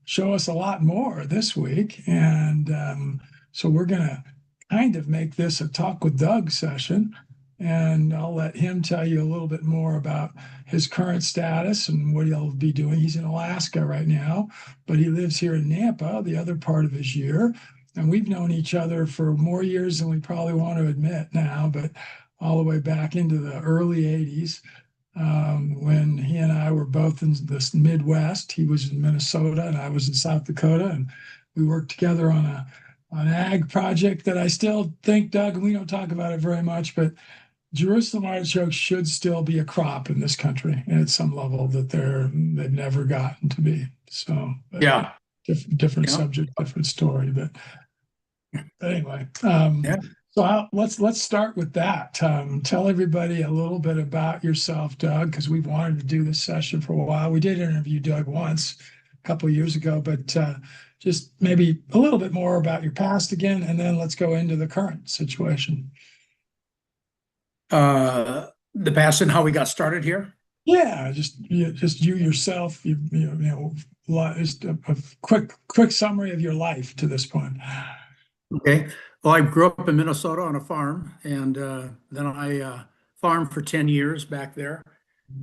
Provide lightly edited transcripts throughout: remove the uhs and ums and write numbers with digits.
show us a lot more this week. And so we're going to kind of make this a talk with Doug session. And I'll let him tell you a little bit more about his current status and what he'll be doing. He's in Alaska right now, but he lives here in Nampa the other part of his year. And we've known each other for more years than we probably want to admit now, but all the way back into the early 80s, when he and I were both in the Midwest. He was in Minnesota and I was in South Dakota, and we worked together on an ag project that I still think, Doug, and we don't talk about it very much, but Jerusalem artichokes should still be a crop in this country at some level that they've never gotten to be. So Yeah. different Yeah. subject, different story. But anyway, Yeah. so let's start with that. Tell everybody a little bit about yourself, Doug, because we've wanted to do this session for a while. We did interview Doug once a couple of years ago, but just maybe a little bit more about your past again, and then let's go into the current situation. The past and how we got started here. Yeah, just you yourself. Just a quick summary of your life to this point. Okay. Well, I grew up in Minnesota on a farm, and then I farmed for 10 years back there,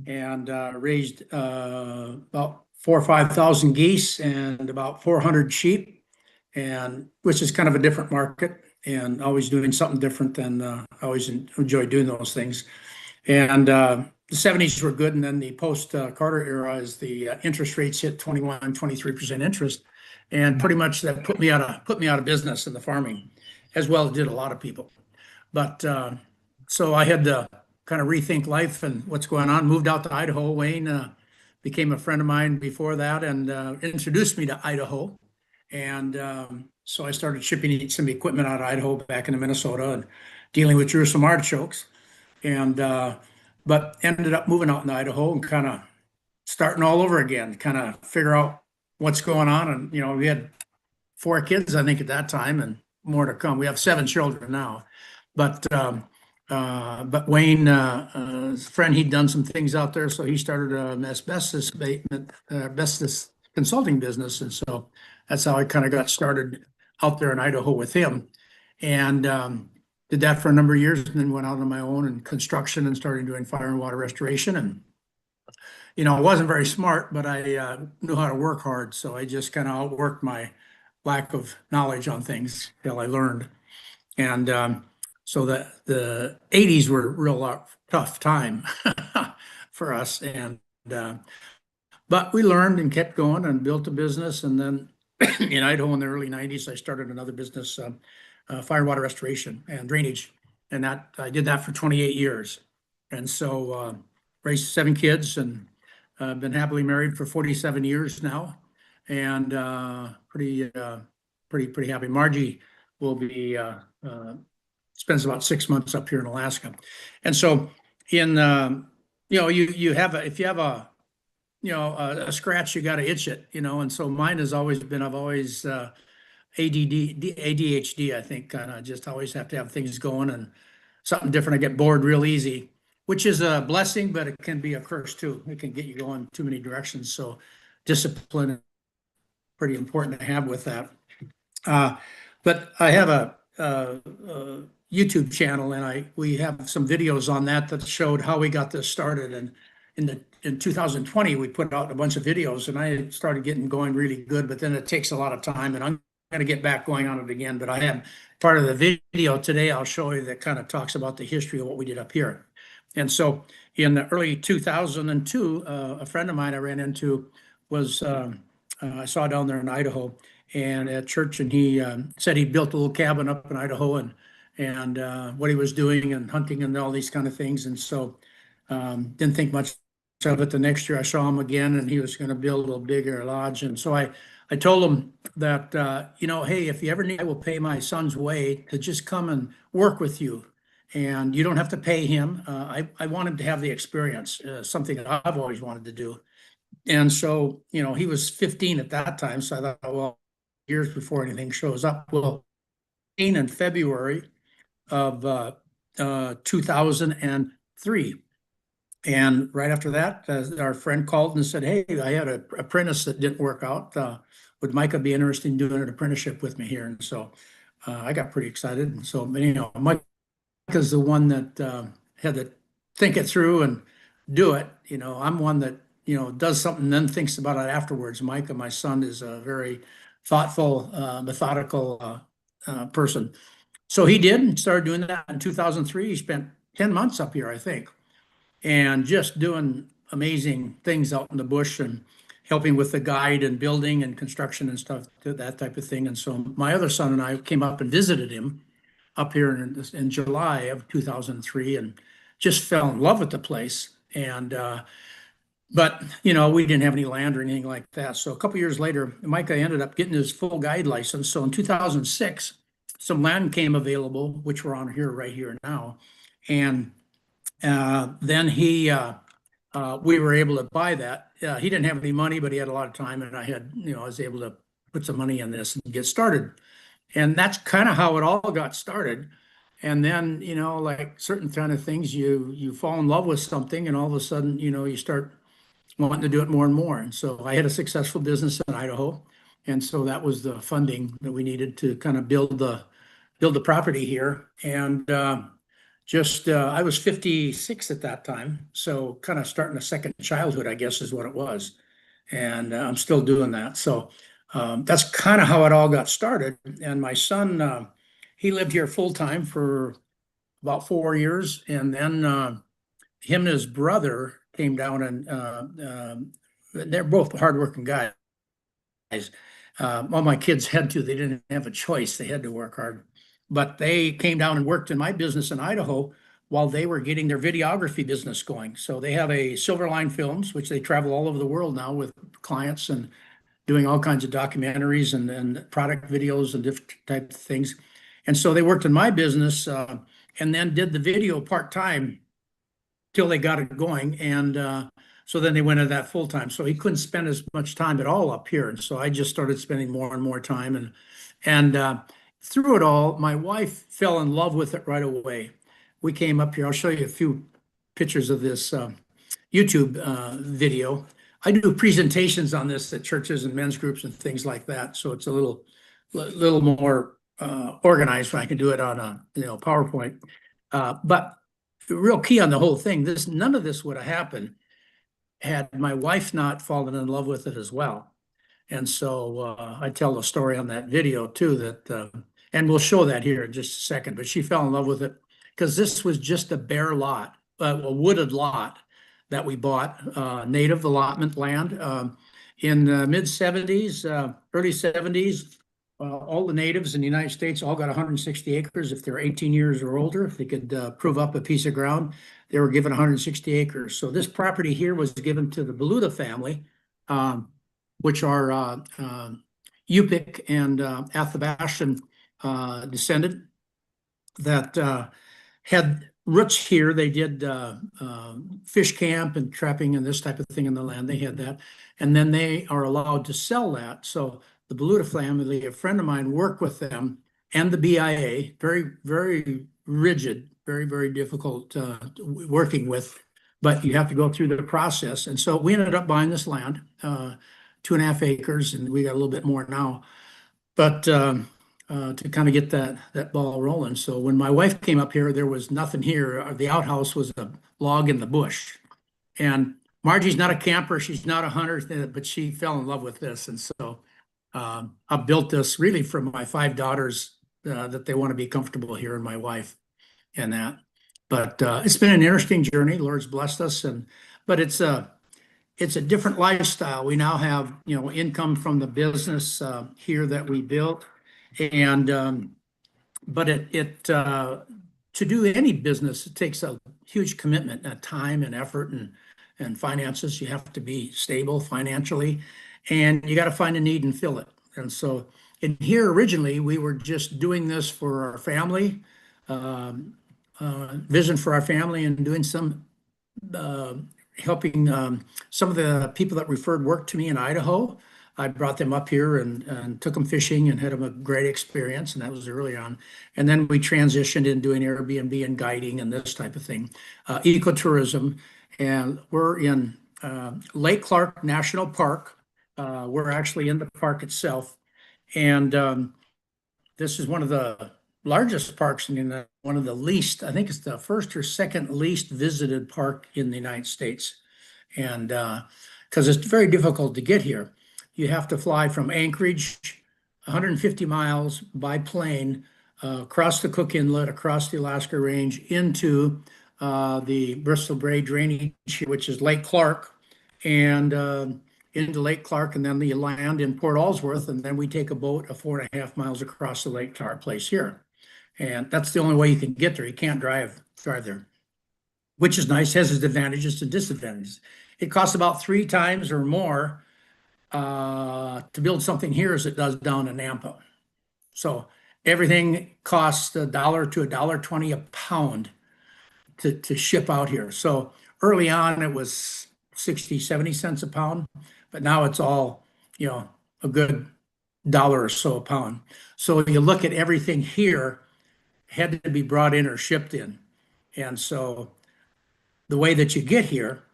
and raised about 4,000 or 5,000 geese and about 400 sheep, and which is kind of a different market, and always doing something different than I always enjoyed doing those things. And the 70s were good, and then the post Carter era, as the interest rates hit 21-23% interest, and pretty much that put me out of business in the farming, as well as did a lot of people. But so I had to kind of rethink life and what's going on. Moved out to Idaho. Wayne became a friend of mine before that, and introduced me to Idaho. And so I started shipping some equipment out of Idaho back into Minnesota and dealing with Jerusalem artichokes. And but ended up moving out in Idaho and kind of starting all over again, kind of figure out what's going on. And we had 4 kids, I think, at that time, and more to come. We have 7 children now, but Wayne, his friend, he'd done some things out there, so he started an asbestos consulting business, and so that's how I kind of got started out there in Idaho with him, and did that for a number of years, and then went out on my own in construction and started doing fire and water restoration. And I wasn't very smart, but I knew how to work hard, so I just kind of outworked my lack of knowledge on things till I learned. And so the 80s were a real tough time for us, and but we learned and kept going and built a business. And then in Idaho in the early 90s, I started another business, fire and water restoration and drainage, and that I did that for 28 years. And so raised 7 kids, and been happily married for 47 years now, and pretty happy. Margie will be spends about 6 months up here in Alaska, and so in you have if you have a scratch, you got to itch it, and so mine has always been, I've always ADHD, I think, kind of just always have to have things going and something different. I get bored real easy, which is a blessing, but it can be a curse too. It can get you going too many directions. So discipline is pretty important to have with that. But I have a YouTube channel, and we have some videos on that showed how we got this started. And in 2020, we put out a bunch of videos, and I started getting going really good, but then it takes a lot of time, and I'm going to get back going on it again. But I have part of the video today I'll show you that kind of talks about the history of what we did up here. And so in the early 2002, a friend of mine I ran into was, I saw down there in Idaho and at church, and he said he built a little cabin up in Idaho, and what he was doing and hunting and all these kind of things. And so didn't think much of it. The next year I saw him again, and he was going to build a little bigger lodge. And so I told him that, hey, if you ever need, I will pay my son's way to just come and work with you. And you don't have to pay him. I want him to have the experience, something that I've always wanted to do. And so, he was 15 at that time. So I thought, well, years before anything shows up. Well, in February of 2003, And right after that, our friend called and said, "Hey, I had an apprentice that didn't work out. Would Micah be interested in doing an apprenticeship with me here?" And so I got pretty excited. And so, Micah's the one that had to think it through and do it. I'm one that, does something and then thinks about it afterwards. Micah, my son, is a very thoughtful, methodical person. So he did and started doing that in 2003. He spent 10 months up here, I think, and just doing amazing things out in the bush and helping with the guide and building and construction and stuff, that type of thing. And so my other son and I came up and visited him up here in July of 2003 and just fell in love with the place. But we didn't have any land or anything like that. So a couple years later, Micah ended up getting his full guide license. So in 2006, some land came available, which we're on here right here now. And then we were able to buy that. He didn't have any money, but he had a lot of time, and I was able to put some money in this and get started. And that's kind of how it all got started. And then, like certain kind of things, you fall in love with something, and all of a sudden, you start wanting to do it more and more. And so I had a successful business in Idaho, and so that was the funding that we needed to kind of build the property here. And I was 56 at that time, so kind of starting a second childhood, I guess, is what it was. And I'm still doing that. So that's kind of how it all got started. And my son, he lived here full time for about 4 years, and then him and his brother came down, and they're both hardworking guys. All my kids had to; they didn't have a choice; they had to work hard. But they came down and worked in my business in Idaho while they were getting their videography business going. So they have a Silverline Films, which they travel all over the world now with clients and doing all kinds of documentaries and product videos and different types of things. And so they worked in my business and then did the video part-time till they got it going. And so then they went into that full-time. So he couldn't spend as much time at all up here. And so I just started spending more and more time. And through it all, my wife fell in love with it right away. We came up here. I'll show you a few pictures of this YouTube video. I do presentations on this at churches and men's groups and things like that. So it's a little more organized when I can do it on a PowerPoint. But the real key on the whole thing, none of this would have happened had my wife not fallen in love with it as well. And so I tell the story on that video too, that and we'll show that here in just a second. But she fell in love with it because this was just a bare lot, a wooded lot that we bought, native allotment land in the mid 70s, early 70s. All the natives in the United States all got 160 acres if they're 18 years or older. If they could prove up a piece of ground, they were given 160 acres. So this property here was given to the Beluda family, which are Yupik and Athabascan descendant that had roots here. They did fish camp and trapping and this type of thing in the land. They had that. And then they are allowed to sell that. So the Beluda family, a friend of mine, worked with them and the BIA, very, very rigid, very, very difficult working with, but you have to go through the process. And so we ended up buying this land, 2.5 acres, and we got a little bit more now. But to kind of get that ball rolling. So when my wife came up here, there was nothing here. The outhouse was a log in the bush. And Margie's not a camper, she's not a hunter, but she fell in love with this. And so I built this really for my 5 daughters that they want to be comfortable here, and my wife and that. But it's been an interesting journey. Lord's blessed us, but it's a different lifestyle. We now have income from the business here that we built, and but to do any business, it takes a huge commitment, time and effort and finances. You have to be stable financially, and you got to find a need and fill it. And so in here originally, we were just doing this for our family, vision for our family, and doing some helping some of the people that referred work to me in Idaho. I brought them up here and took them fishing and had them a great experience, and that was early on. And then we transitioned in doing Airbnb and guiding and this type of thing, ecotourism. and we're in Lake Clark National Park. We're actually in the park itself, and this is one of the largest parks in the one of the least. I think it's the first or second least visited park in the United States, and because it's very difficult to get here, you have to fly from Anchorage, 150 miles by plane, across the Cook Inlet, across the Alaska Range, into the Bristol Bay drainage, which is Lake Clark, and into Lake Clark, and then you land in Port Allsworth, and then we take a boat 4.5 miles across the lake to our place here. And that's the only way you can get there. You can't drive there, which is nice, has its advantages and disadvantages. It costs about 3 times or more to build something here as it does down in Nampa. So everything costs $1 to $1.20 a pound to ship out here. So early on, it was 60, 70 cents a pound, but now it's all, a good dollar or so a pound. So you look at everything here had to be brought in or shipped in. And so the way that you get here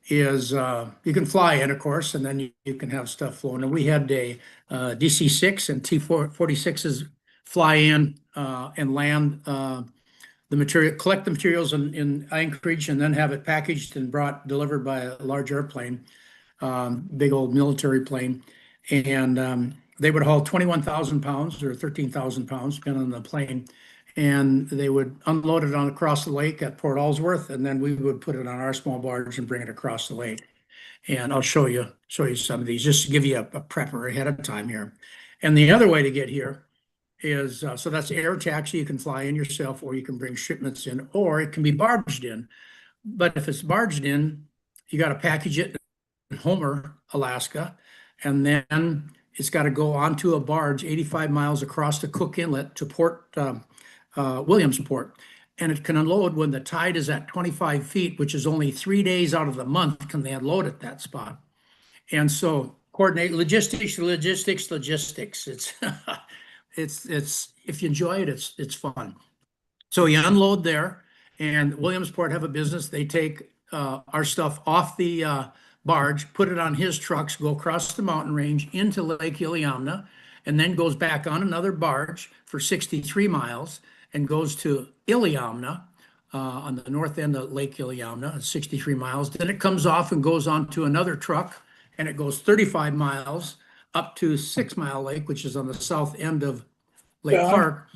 is you can fly in, of course, and then you can have stuff flown. And we had a DC-6 and T-46s fly in and land the material, collect the materials in Anchorage, and then have it packaged and delivered by a large airplane, big old military plane. And they would haul 21,000 pounds or 13,000 pounds, depending on the plane. And they would unload it on across the lake at Port Allsworth, and then we would put it on our small barge and bring it across the lake. And I'll show you some of these, just to give you a prepper ahead of time here. And the other way to get here is so that's air taxi. You can fly in yourself, or you can bring shipments in, or it can be barged in. But if it's barged in, you got to package it in Homer, Alaska, and then it's got to go onto a barge 85 miles across the Cook Inlet to Port Williamsport. And it can unload when the tide is at 25 feet, which is only 3 days out of the month can they unload at that spot. And so coordinate logistics. It's it's if you enjoy it, it's fun. So you unload there, and Williamsport have a business. They take our stuff off the barge, put it on his trucks, go across the mountain range into Lake Iliamna, and then goes back on another barge for 63 miles and goes to Iliamna on the north end of Lake Iliamna, 63 miles. Then it comes off and goes on to another truck, and it goes 35 miles up to 6 Mile Lake, which is on the south end of Lake Doug, Clark.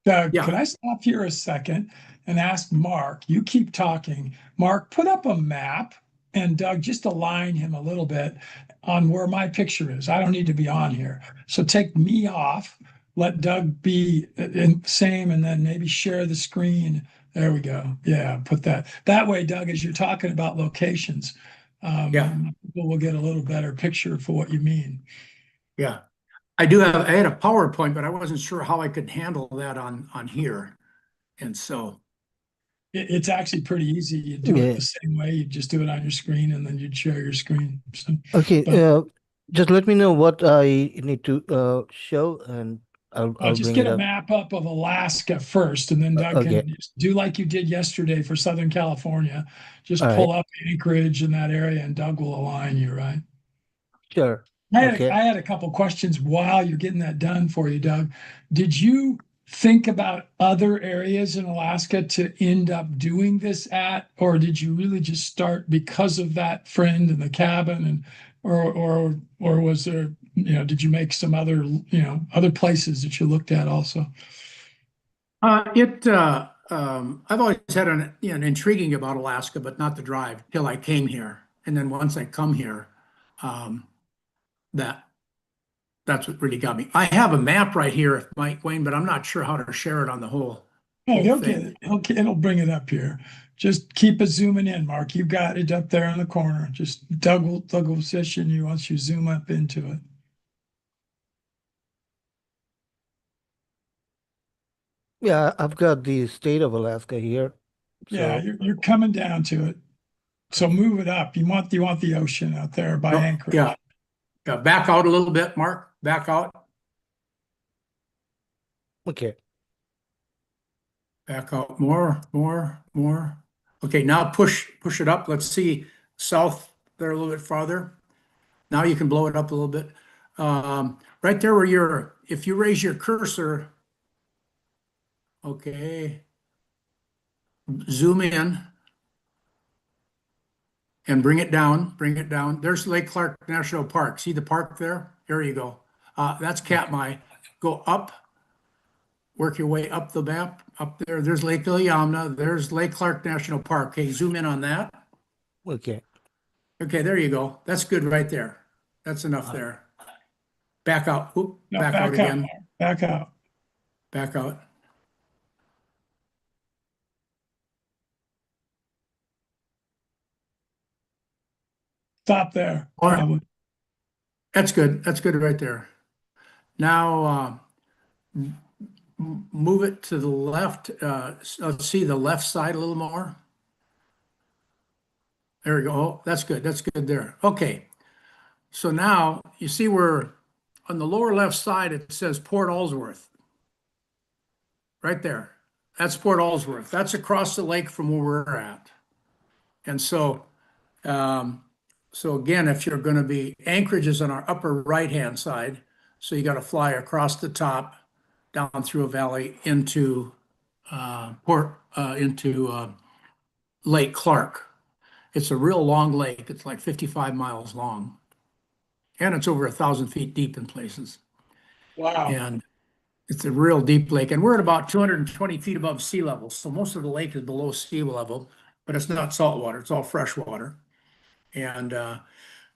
Doug, Yeah. can I stop here a second and ask Mark? You keep talking. Mark, put up a map, and Doug, just align him a little bit on where my picture is. I don't need to be on here. So take me off, let Doug be in same, and then maybe share the screen. There we go. Yeah, put that. That way, Doug, as you're talking about locations, Yeah. people will get a little better picture for what you mean. Yeah. I had a PowerPoint, but I wasn't sure how I could handle that on here. And so, It's actually pretty easy. You do it Yeah. the same way. You just do it on your screen, and then you'd share your screen. So, Okay. but Just let me know what I need to show, and I'll just bring get it a up. map up of Alaska first, and then Doug Okay. can just do like you did yesterday for Southern California. Just All pull right. up Anchorage in that area, and Doug will align you, right? Sure. I Okay. had a couple questions while you're getting that done for you, Doug. Did you think about other areas in Alaska to end up doing this at, or did you really just start because of that friend and the cabin, and or was there, did you make some other, other places that you looked at also? I've always had an intriguing about Alaska, but not the drive till I came here. And then once I come here, um, that that's what really got me. I have a map right here, if Mike Wayne, but I'm not sure how to share it on the whole Oh, he'll get thing. it. It'll bring it up here. Just keep it zooming in, Mark. You've got it up there in the corner. Just Doug will session you once you zoom up into it. Yeah, I've got the state of Alaska here. Yeah, So you're coming down to it. So move it up. You want the ocean out there by No, Anchorage. yeah, yeah. Back out a little bit, Mark. Back out. okay. Back out more. Okay, now push it up. Let's see south there a little bit farther. Now you can blow it up a little bit. Right there where if you raise your cursor, okay, zoom in and bring it down, bring it down. There's Lake Clark National Park. See the park there? There you go. That's Katmai. Go up, work your way up the map, up there. There's Lake Iliamna. There's Lake Clark National Park. Okay, zoom in on that. Okay. Okay, there you go. That's good right there. That's enough there. Back out. Oop, No, back out back out, again. back out. Back out. Stop there, All right, probably. that's good. That's good right there. Now move it to the left. Let's see the left side a little more. There we go. Oh, that's good. That's good there. Okay. So now you see where on the lower left side it says Port Allsworth. Right there. That's Port Allsworth. That's across the lake from where we're at. And um, so again, if you're going to be, Anchorage is on our upper right-hand side. So you got to fly across the top, down through a valley into Lake Clark. It's a real long lake. It's like 55 miles long, and it's over 1,000 feet deep in places. Wow. And it's a real deep lake, and we're at about 220 feet above sea level. So most of the lake is below sea level, but it's not salt water. It's all fresh water. And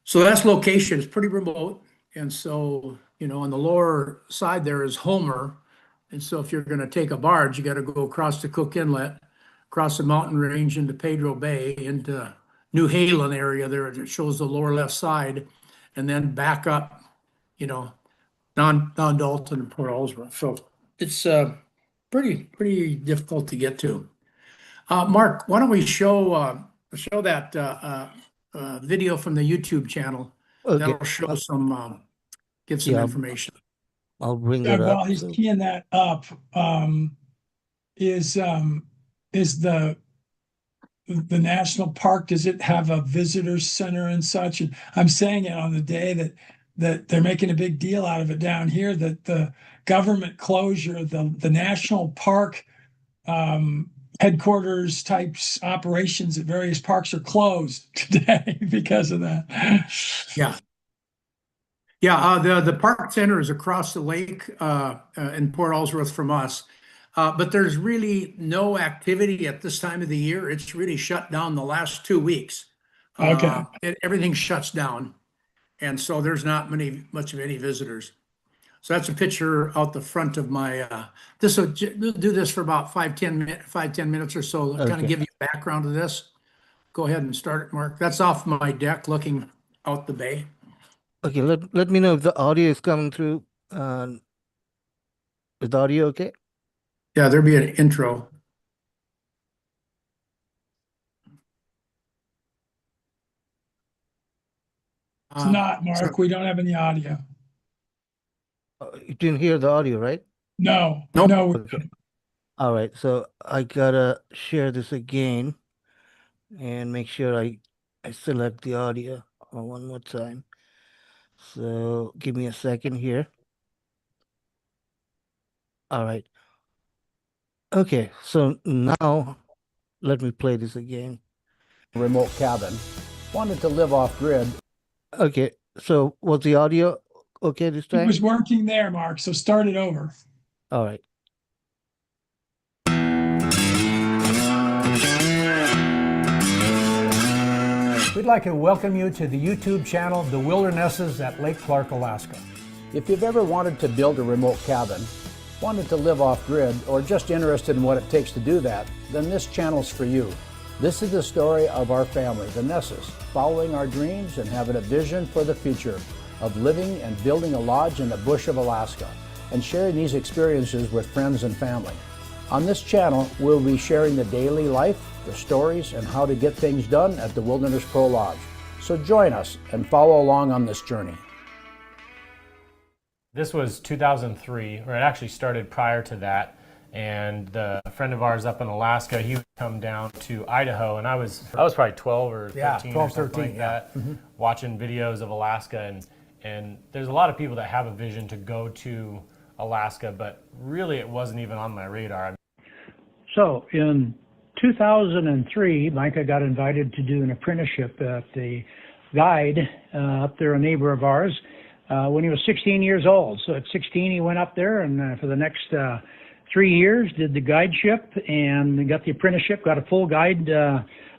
so that's location. It's pretty remote. And so, on the lower side there is Homer. And so if you're going to take a barge, you got to go across the Cook Inlet, across the mountain range into Pedro Bay, into New Halen area there. It shows the lower left side, and then back up, down Dalton and Port Ellsworth. So it's pretty difficult to get to. Mark, why don't we show that video from the YouTube channel? Okay. That'll show give some Yeah, information. I'll bring it Doug, up. while he's So, keying that up, is the national park, does it have a visitor center and such? And I'm saying it on the day that they're making a big deal out of it down here, that the government closure, the national park headquarters types operations at various parks are closed today because of that. Yeah. Yeah, the park center is across the lake in Port Ellsworth from us. But there's really no activity at this time of the year. It's really shut down the last 2 weeks. Okay. Everything shuts down. And so there's not much of any visitors. So that's a picture out the front of my, we'll do this for about 5-10 minutes or so, kind of okay. give you a background of this. Go ahead and start it, Mark. That's off my deck looking out the bay. Okay. Let me know if the audio is coming through. Is the audio okay? Yeah, there'll be an intro. It's not, So Mark. We don't have any audio. You didn't hear the audio, right? No, Nope. no. Okay. All right. So I gotta share this again and make sure I select the audio one more time. So give me a second here. All right. Okay. So now let me play this again. Remote cabin, wanted to live off grid. Okay. So was the audio okay this It time? was working there, Mark. So start it over. All right. We'd like to welcome you to the YouTube channel, The Wildernesses at Lake Clark, Alaska. If you've ever wanted to build a remote cabin, wanted to live off grid, or just interested in what it takes to do that, then this channel's for you. This is the story of our family, the Nesses, following our dreams and having a vision for the future of living and building a lodge in the bush of Alaska, and sharing these experiences with friends and family. On this channel, we'll be sharing the daily life, the stories, and how to get things done at the Wilderness Pro Lodge. So join us and follow along on this journey. This was 2003, or it actually started prior to that, and a friend of ours up in Alaska, he would come down to Idaho, and I was probably 12 or 13 Yeah, 12, or something 13, like that, watching videos of Alaska, and there's a lot of people that have a vision to go to Alaska, but really it wasn't even on my radar. So in 2003, Micah got invited to do an apprenticeship at the guide up there, a neighbor of ours, when he was 16 years old. So at 16, he went up there, and for the next 3 years did the guideship and got the apprenticeship, got a full guide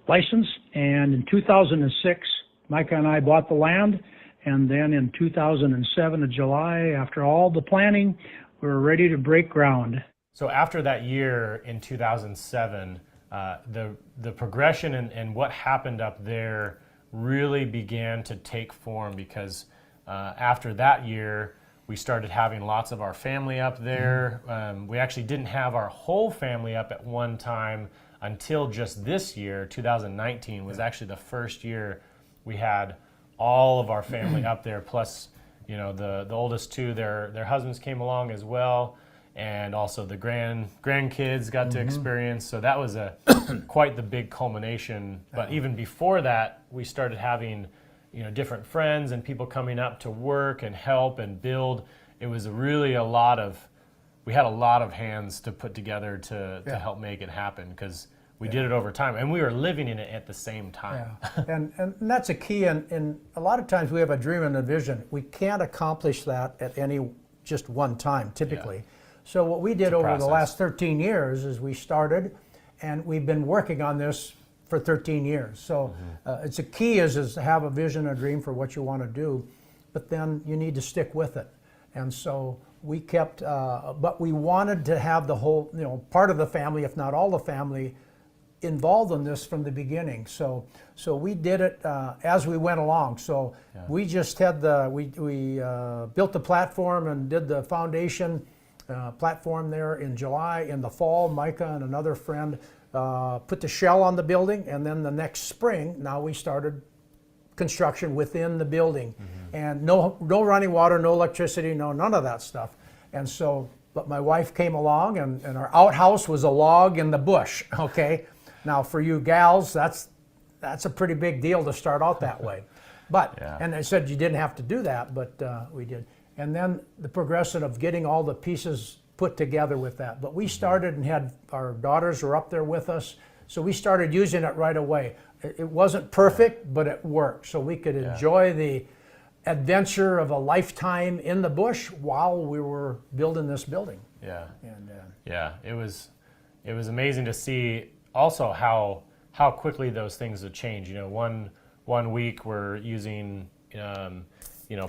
license. And in 2006, Micah and I bought the land. And then in 2007 of July, after all the planning, we were ready to break ground. So after that year in 2007, the progression and what happened up there really began to take form, because after that year, we started having lots of our family up there. We actually didn't have our whole family up at one time until just this year. 2019 was actually the first year we had all of our family up there, plus the oldest two, their husbands came along as well, and also the grandkids got to experience. So that was quite the big culmination. But even before that, we started having different friends and people coming up to work and help and build. It was really we had a lot of hands to put together to help make it happen, because we did it over time, and we were living in it at the same time. Yeah. And that's a key, and a lot of times we have a dream and a vision. We can't accomplish that at just one time, typically. So what we did over the last 13 years is we started, and we've been working on this for 13 years. So it's a key is to have a vision, a dream for what you want to do, but then you need to stick with it. And so we kept, but we wanted to have the whole, part of the family, if not all the family, involved in this from the beginning. So we did it as we went along. So we just had we built the platform and did the foundation platform there in July. In the fall, Micah and another friend put the shell on the building, and then the next spring, now we started construction within the building. And no running water, no electricity, none of that stuff. And so, but my wife came along, and our outhouse was a log in the bush, okay? Now for you gals, that's a pretty big deal to start out that way. But, and I said you didn't have to do that, but we did. And then the progression of getting all the pieces put together with that. But we started and had, our daughters were up there with us, so we started using it right away. It wasn't perfect, but it worked. So we could enjoy the adventure of a lifetime in the bush while we were building this building. Yeah. And It was amazing to see also how quickly those things have changed. One week we're using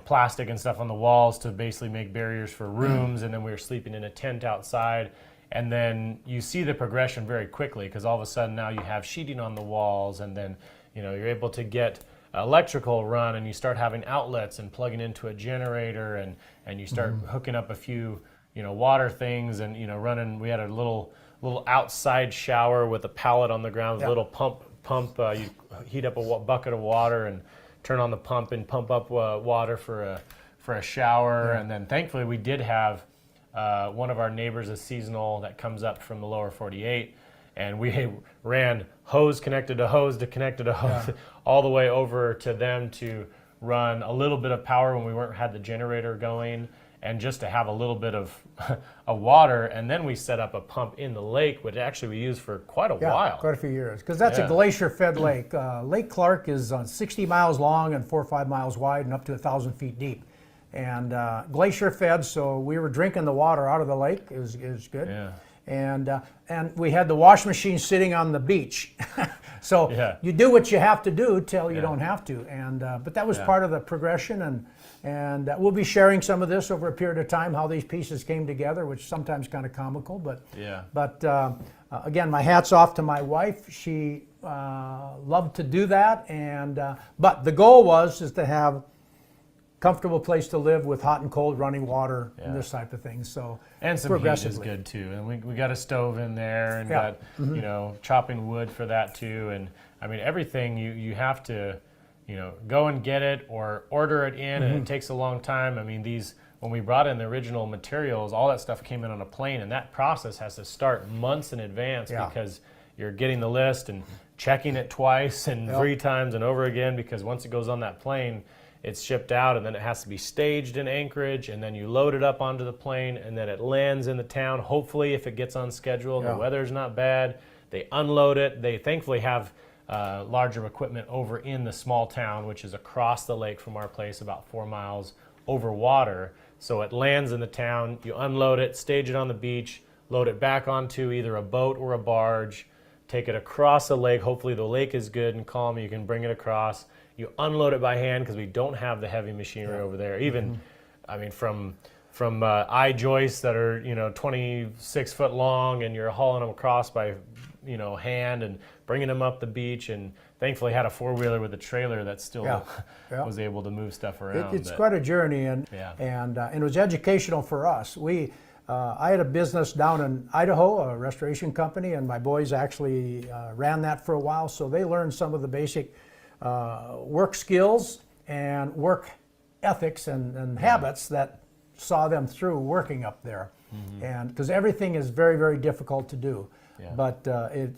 plastic and stuff on the walls to basically make barriers for rooms, and then we were sleeping in a tent outside. And then you see the progression very quickly, because all of a sudden now you have sheeting on the walls, and then you're able to get electrical run, and you start having outlets and plugging into a generator, and you start hooking up a few water things, and running. We had a little outside shower with a pallet on the ground, with a little pump. You heat up a bucket of water and turn on the pump and pump up water for a shower. And then thankfully we did have one of our neighbors, a seasonal that comes up from the lower 48, and we ran hose connected to hose to connected to hose all the way over to them to run a little bit of power when we had the generator going, and just to have a little bit of water. And then we set up a pump in the lake, which actually we used for quite a while. Quite a few years, because that's a glacier-fed lake. Lake Clark is 60 miles long and 4 or 5 miles wide and up to 1,000 feet deep. And glacier-fed, so we were drinking the water out of the lake. It was good. Yeah. And we had the wash machine sitting on the beach. So you do what you have to do till you don't have to. And but that was part of the progression, and we'll be sharing some of this over a period of time, how these pieces came together, which is sometimes kind of comical. But again, my hat's off to my wife. She loved to do that, and but the goal is to have comfortable place to live with hot and cold running water and this type of thing. So and some heat is good too. And we got a stove in there, and got chopping wood for that too. And I mean, everything you have to go and get it or order it in, and it takes a long time. I mean, when we brought in the original materials, all that stuff came in on a plane, and that process has to start months in advance because you're getting the list and checking it twice and 3 times and over again, because once it goes on that plane, it's shipped out, and then it has to be staged in Anchorage, and then you load it up onto the plane, and then it lands in the town. Hopefully, if it gets on schedule and the weather's not bad, they unload it. They thankfully have larger equipment over in the small town, which is across the lake from our place, about 4 miles over water. So it lands in the town, you unload it, stage it on the beach, load it back onto either a boat or a barge, take it across the lake. Hopefully the lake is good and calm, you can bring it across. You unload it by hand because we don't have the heavy machinery over there. Even, I mean, from eye joists that are 26 foot long, and you're hauling them across by hand and bringing them up the beach. And thankfully had a 4-wheeler with a trailer that still was able to move stuff around. It's quite a journey, and it was educational for us. I had a business down in Idaho, a restoration company, and my boys actually ran that for a while, so they learned some of the basic work skills and work ethics and habits that saw them through working up there. And because everything is very, very difficult to do. But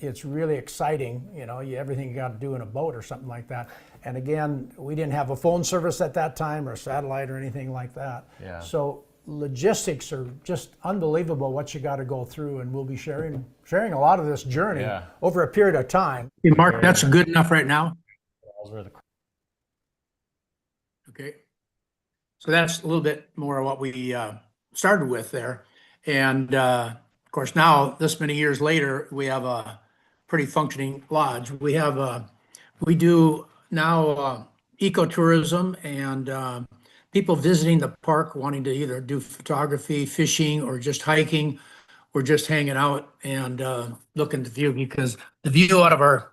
it's really exciting, everything you got to do in a boat or something like that. And again, we didn't have a phone service at that time or satellite or anything like that. So logistics are just unbelievable what you got to go through, and we'll be sharing a lot of this journey over a period of time. Hey, Mark, that's good enough right now. Okay. So that's a little bit more of what we started with there. And of course, now this many years later, we have a pretty functioning lodge. We do now ecotourism and people visiting the park wanting to either do photography, fishing, or just hiking, or just hanging out and looking at the view, because the view out of our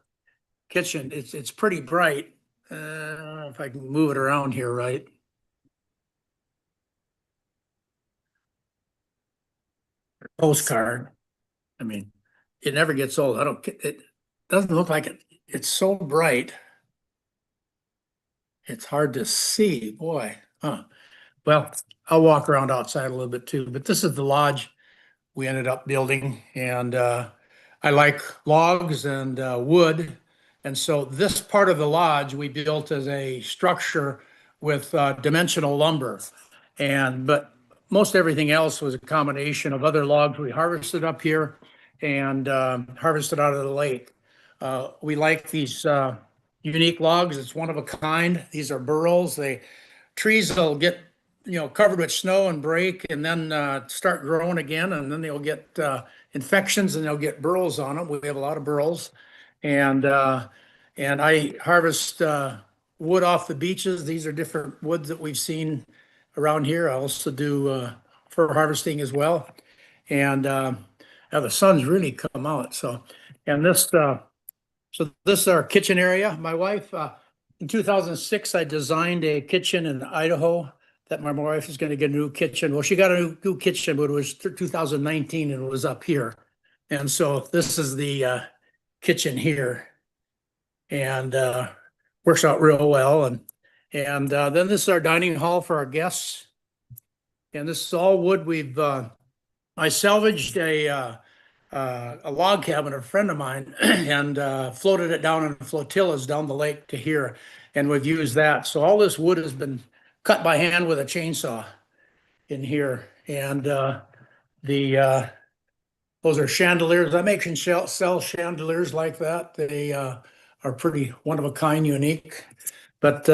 kitchen, it's pretty bright. I don't know if I can move it around here right. Postcard. I mean, it never gets old. It doesn't look like it. It's so bright. It's hard to see, boy. Well, I'll walk around outside a little bit too, but this is the lodge we ended up building, and I like logs and wood. And so this part of the lodge we built as a structure with dimensional lumber. But most everything else was a combination of other logs we harvested up here and harvested out of the lake. We like these unique logs. It's one of a kind. These are burls. Trees will get covered with snow and break, and then start growing again, and then they'll get infections and they'll get burls on them. We have a lot of burls, and I harvest wood off the beaches. These are different woods that we've seen around here. I also do fur harvesting as well, and the sun's really come out. So this is our kitchen area. My wife, in 2006, I designed a kitchen in Idaho that my wife is going to get a new kitchen. Well, she got a new kitchen, but it was 2019 and it was up here. And so this is the kitchen here, and works out real well. And then this is our dining hall for our guests. And this is all wood. I salvaged a log cabin of a friend of mine and floated it down in flotillas down the lake to here. And we've used that. So all this wood has been cut by hand with a chainsaw in here. And those are chandeliers. I make and sell chandeliers like that. They are pretty one of a kind, unique. But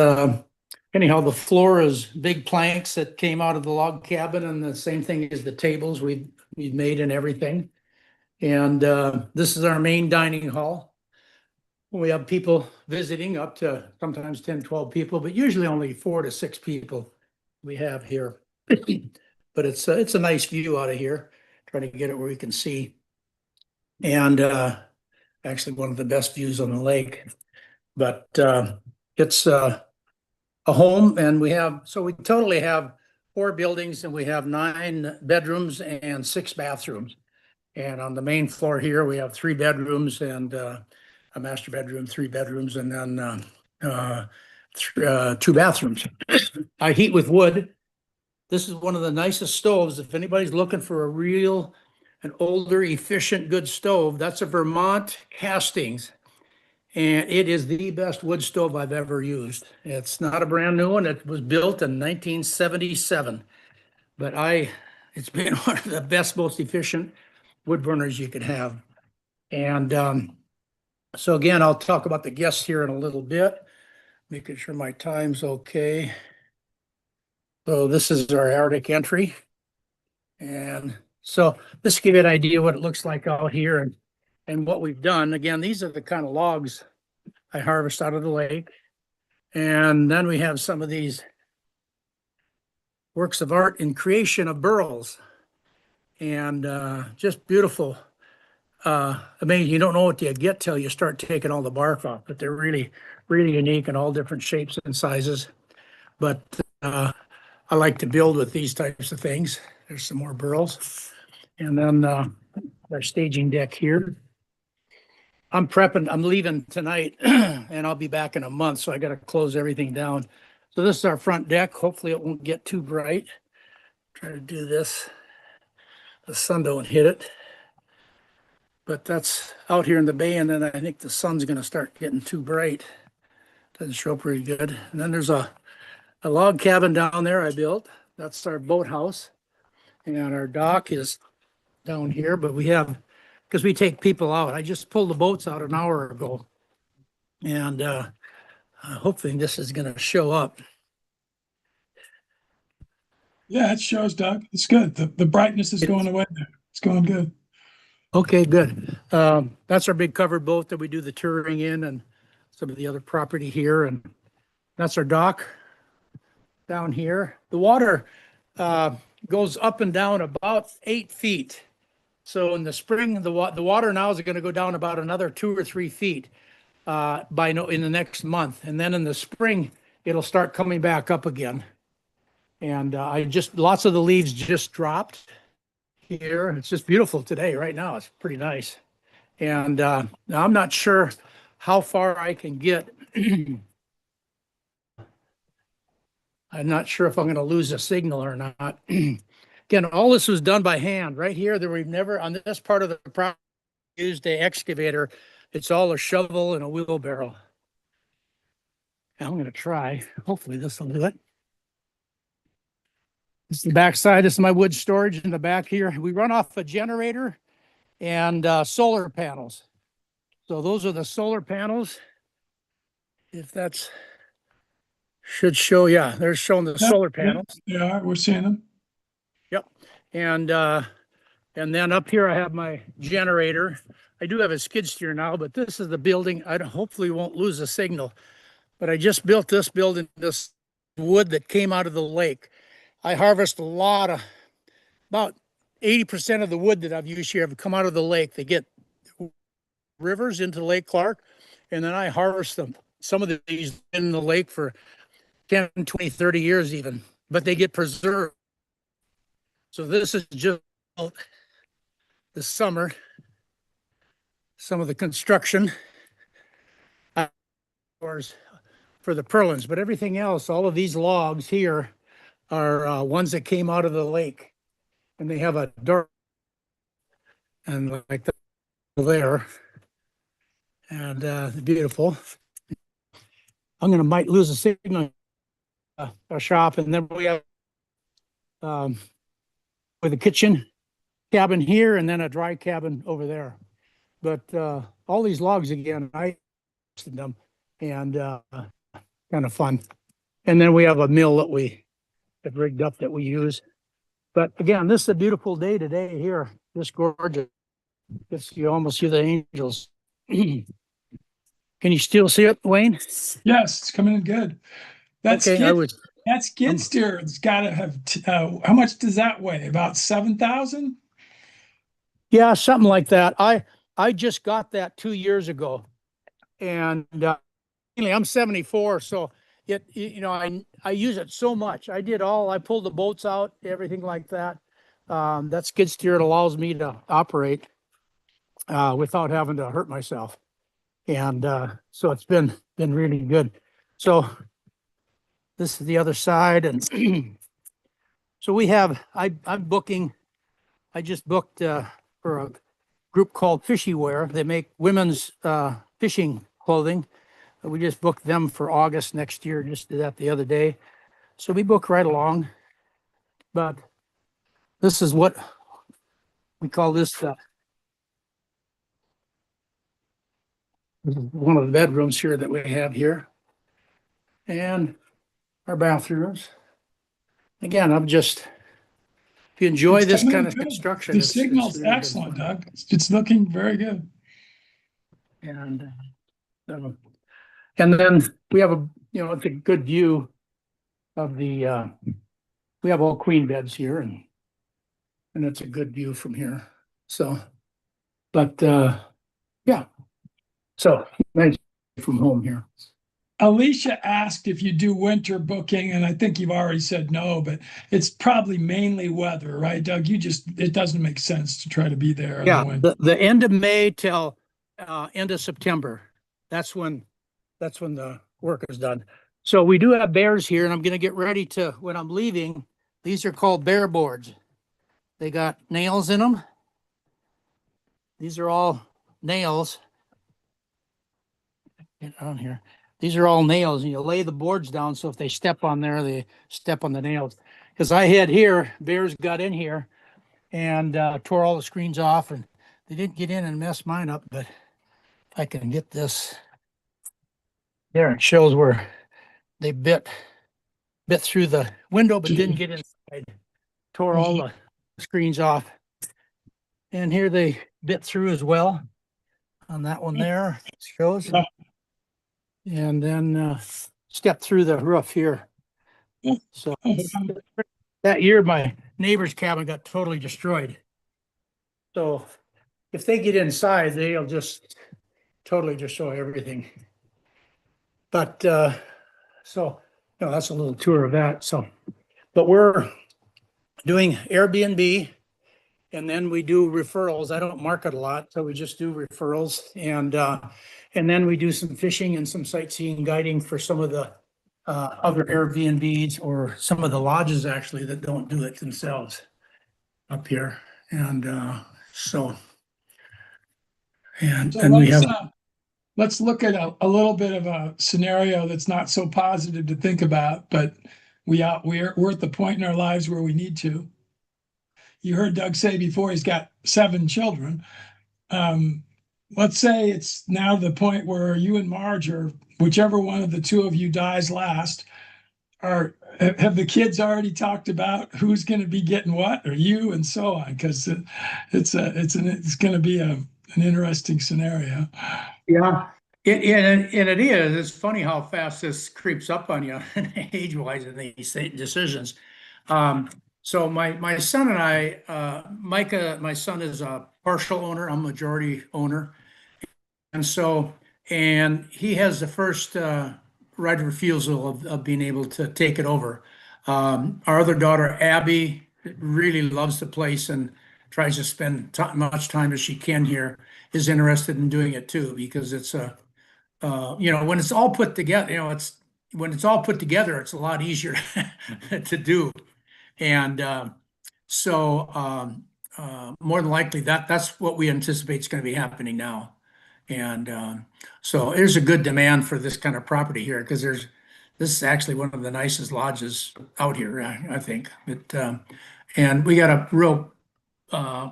anyhow, the floor is big planks that came out of the log cabin, and the same thing as the tables we've made and everything. And this is our main dining hall. We have people visiting, up to sometimes 10, 12 people, but usually only 4 to 6 people we have here. But it's a nice view out of here. Trying to get it where we can see. And actually one of the best views on the lake. But it's a home, and we totally have 4 buildings, and we have 9 bedrooms and 6 bathrooms. And on the main floor here, we have 3 bedrooms and a master bedroom, 3 bedrooms, and then 2 bathrooms. I heat with wood. This is one of the nicest stoves. If anybody's looking for an older, efficient, good stove, that's a Vermont Hastings. And it is the best wood stove I've ever used. It's not a brand new one. It was built in 1977. But it's been one of the best, most efficient wood burners you could have. And so again, I'll talk about the guests here in a little bit, making sure my time's okay. So this is our Arctic entry. And so this will give you an idea what it looks like out here and what we've done. Again, these are the kind of logs I harvest out of the lake. And then we have some of these works of art in creation of burls. And just beautiful. Amazing. You don't know what you get till you start taking all the bark off, but they're really, really unique in all different shapes and sizes. But I like to build with these types of things. There's some more burls. And then our staging deck here. I'm leaving tonight and I'll be back in a month, so I got to close everything down. So this is our front deck. Hopefully it won't get too bright. Try to do this. The sun don't hit it. But that's out here in the bay, and then I think the sun's going to start getting too bright. Doesn't show up very good. And then there's a log cabin down there I built. That's our boathouse. And our dock is down here, but because we take people out. I just pulled the boats out an hour ago. And hopefully this is going to show up. Yeah, it shows, Doug. It's good. The brightness is going away there. It's going good. Okay, good. That's our big covered boat that we do the touring in and some of the other property here. And that's our dock down here. The water goes up and down about 8 feet. So in the spring, the water now is going to go down about another 2 or 3 feet in the next month. And then in the spring, it'll start coming back up again. And lots of the leaves just dropped here. It's just beautiful today. Right now, it's pretty nice. And now I'm not sure how far I can get. I'm not sure if I'm going to lose a signal or not. Again, all this was done by hand right here. We've never, on this part of the property, used an excavator. It's all a shovel and a wheelbarrow. And I'm going to try. Hopefully this will do it. This is the back side. This is my wood storage in the back here. We run off a generator and solar panels. So those are the solar panels. If that's should show, yeah, they're showing the solar panels. Yeah, we're seeing them. Yep. And then up here I have my generator. I do have a skid steer now, but this is the building. I hopefully won't lose a signal. But I just built this building, this wood that came out of the lake. I harvest about 80% of the wood that I've used here have come out of the lake. They get rivers into Lake Clark, and then I harvest them. Some of these in the lake for 10, 20, 30 years even, but they get preserved. So this is just this summer, some of the construction for the purlins, but everything else, all of these logs here are ones that came out of the lake, and they have a dark and like that there, and beautiful. Might lose a signal, a shop, and then we have with a kitchen cabin here, and then a dry cabin over there. But all these logs again, I tested them, and kind of fun. And then we have a mill that we have rigged up that we use. But again, this is a beautiful day today here. Just gorgeous. You almost see the angels. Can you still see it, Wayne? Yes, it's coming in good. That skid steer, it's got to have, how much does that weigh? About 7,000? Yeah, something like that. I just got that 2 years ago. And I'm 74, so I use it so much. I pulled the boats out, everything like that. That skid steer, it allows me to operate without having to hurt myself. And so it's been really good. So this is the other side, and So I'm booking, I just booked for a group called Fishy Wear. They make women's fishing clothing. We just booked them for August next year. Just did that the other day. So we book right along. But this is what we call this. This is one of the bedrooms here that we have here. And our bathrooms. Again, if you enjoy It's this coming kind of good. construction, The it's signal's really been excellent, fun. Doug. It's looking very good. And and then we have it's a good view of we have all queen beds here, and it's a good view from here. So, but yeah, so nice from home here. Alicia asked if you do winter booking, and I think you've already said no, but it's probably mainly weather, right, Doug? It doesn't make sense to try to be there in Yeah, the winter. the end of May till end of September. That's when the work is done. So we do have bears here, and I'm going to get ready to, when I'm leaving, these are called bear boards. They got nails in them. These are all nails. Get on here. These are all nails, and you lay the boards down so if they step on there, they step on the nails. Because I had here, bears got in here and tore all the screens off, and they didn't get in and mess mine up, but if I can get this. There, it shows where they bit through the window, but didn't get inside. Tore all the screens off. And here they bit through as well on that one there, it shows. And then stepped through the roof here. So that year, my neighbor's cabin got totally destroyed. So if they get inside, they'll just totally destroy everything. But that's a little tour of that. So, but we're doing Airbnb, and then we do referrals. I don't market a lot, so we just do referrals, and then we do some fishing and some sightseeing guiding for some of the other Airbnbs or some of the lodges actually that don't do it themselves up here. And so we have. Let's look at a little bit of a scenario that's not so positive to think about, but we're at the point in our lives where we need to. You heard Doug say before he's got 7 children. Let's say it's now the point where you and Marge, or whichever one of the two of you dies last, have the kids already talked about who's going to be getting what, or you, and so on? Because it's going to be an interesting scenario. Yeah, it is. It's funny how fast this creeps up on you age-wise in these decisions. So my son and I, Micah, my son is a partial owner. I'm majority owner. And he has the first right of refusal of being able to take it over. Our other daughter, Abby, really loves the place and tries to spend much time as she can here, is interested in doing it too, because it's when it's all put together, when it's all put together, it's a lot easier to do. And more than likely that's what we anticipate is going to be happening now. And so there's a good demand for this kind of property here, because this is actually one of the nicest lodges out here, I think. And we got a real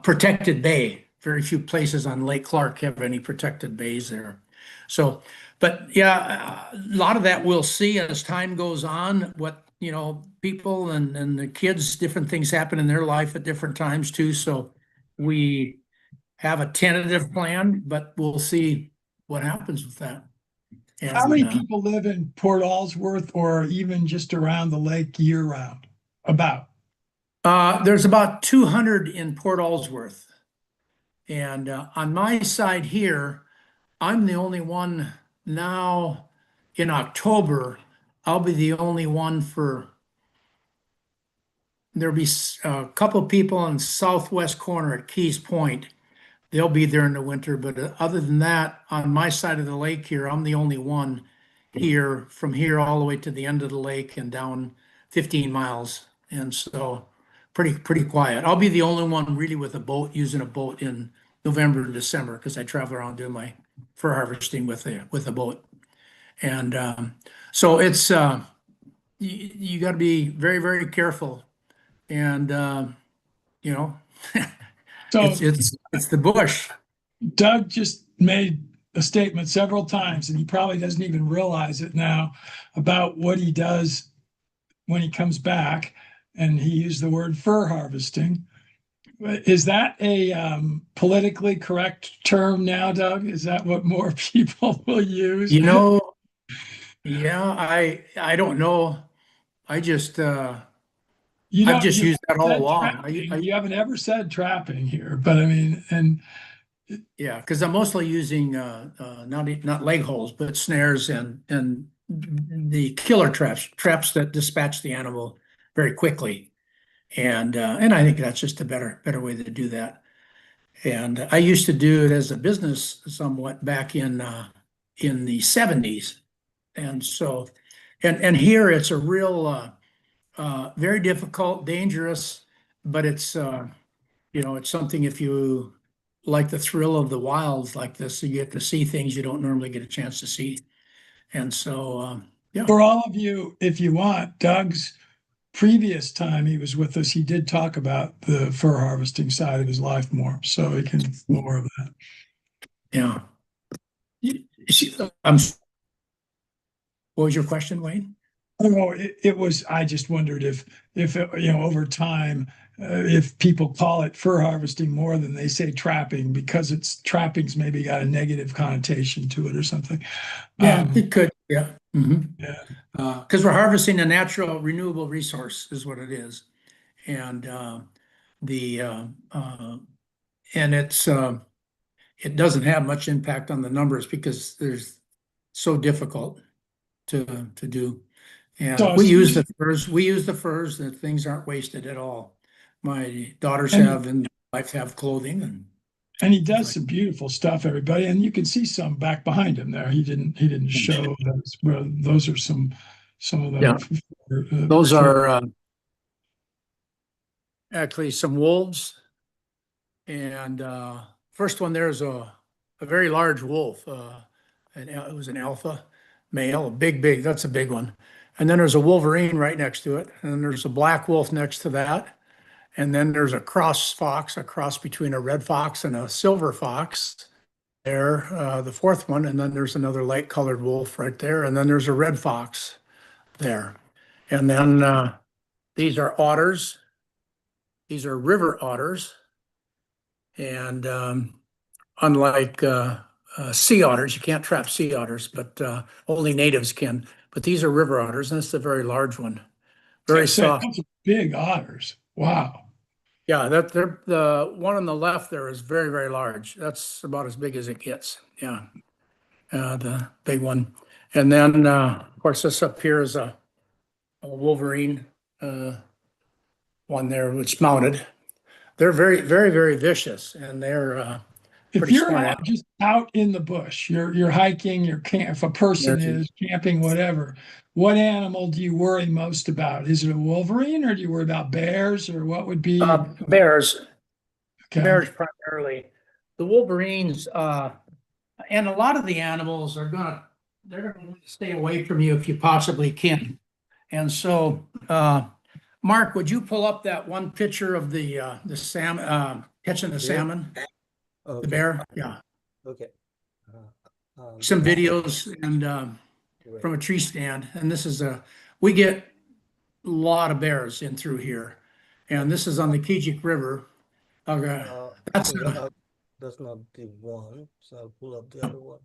protected bay. Very few places on Lake Clark have any protected bays there. So, but yeah, a lot of that we'll see as time goes on, what, people and the kids, different things happen in their life at different times too. So we have a tentative plan, but we'll see what happens with that. How many people live in Port Allsworth or even just around the lake year round? About? There's about 200 in Port Allsworth. And on my side here, I'm the only one now. In October, I'll be the only one there'll be a couple people in the southwest corner at Keys Point. They'll be there in the winter, but other than that, on my side of the lake here, I'm the only one here, from here all the way to the end of the lake and down 15 miles. And so pretty quiet. I'll be the only one really with a boat, using a boat in November and December, because I travel around doing my fur harvesting with a boat. And so it's you got to be very, very careful. And you know, So it's the bush. Doug just made a statement several times, and he probably doesn't even realize it now, about what he does when he comes back. And he used the word fur harvesting. Is that a politically correct term now, Doug? Is that what more people will use? You know, yeah, I don't know. I just You I've don't, just you used that all said along. trapping. You haven't ever said trapping here, but I mean, and Yeah, because I'm mostly using not leg holes, but snares and the killer traps that dispatch the animal very quickly. And I think that's just a better way to do that. And I used to do it as a business somewhat back in the 70s. And so and here it's a real very difficult, dangerous, but it's it's something, if you like the thrill of the wilds like this, you get to see things you don't normally get a chance to see. And so, yeah. for all of you, if you want, Doug's previous time he was with us, he did talk about the fur harvesting side of his life more, so he can more of that. Yeah. What was your question, Wayne? Oh, it was. I just wondered if over time, if people call it fur harvesting more than they say trapping, because it's trapping's maybe got a negative connotation to it or something. Yeah, it could. Yeah. Yeah. Because we're harvesting a natural renewable resource is what it is. And the and it doesn't have much impact on the numbers because there's so difficult to do. And So we use the furs. We use the furs. That things aren't wasted at all. My daughters And- have and wife have clothing, And he does some beautiful stuff, everybody, and you can see some back behind him there. He didn't show those. Well, those are some of the. Yeah. Those fur. are actually some wolves. And first one there is a very large wolf. It was an alpha male, a big. That's a big one. And then there's a wolverine right next to it, and then there's a black wolf next to that. And then there's a cross fox, a cross between a red fox and a silver fox there, the fourth one. And then there's another light colored wolf right there. And then there's a red fox there. And then these are otters. These are river otters. And unlike sea otters, you can't trap sea otters, but only natives can. But these are river otters, and that's a very large one. Very soft. Those are big otters. Wow. Yeah, the one on the left there is very, very large. That's about as big as it gets. Yeah, the big one. And then, of course, this up here is a wolverine one there, which mounted. They're very, very, very vicious, and they're If pretty you're smart. just out in the bush, you're hiking, if a person is camping, whatever, what animal do you worry most about? Is it a wolverine, or do you worry about bears, or what would be? Bears. Okay. Bears primarily. The wolverines, and a lot of the animals they're gonna stay away from you if you possibly can. And so, Mark, would you pull up that one picture of the salmon, catching the salmon, the Okay. bear? Yeah, Okay. some videos and from a tree stand. And this is we get a lot of bears in through here. And this is on the Kijik River. Okay, that's That's not the one, so I'll pull up the other one.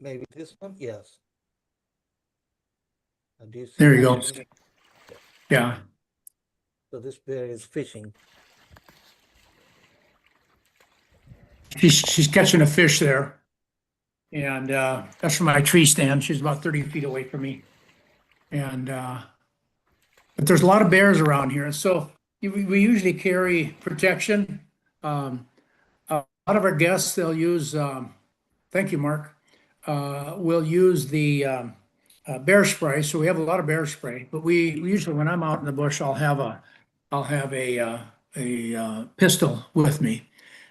Maybe this one? Yes. Do you see there you go. that? Yeah. So this bear is fishing. She's catching a fish there. And that's from my tree stand. She's about 30 feet away from me. And but there's a lot of bears around here. And so we usually carry protection. A lot of our guests, they'll use, thank you, Mark. We'll use the bear spray. So we have a lot of bear spray, but we usually, when I'm out in the bush, I'll have a pistol with me.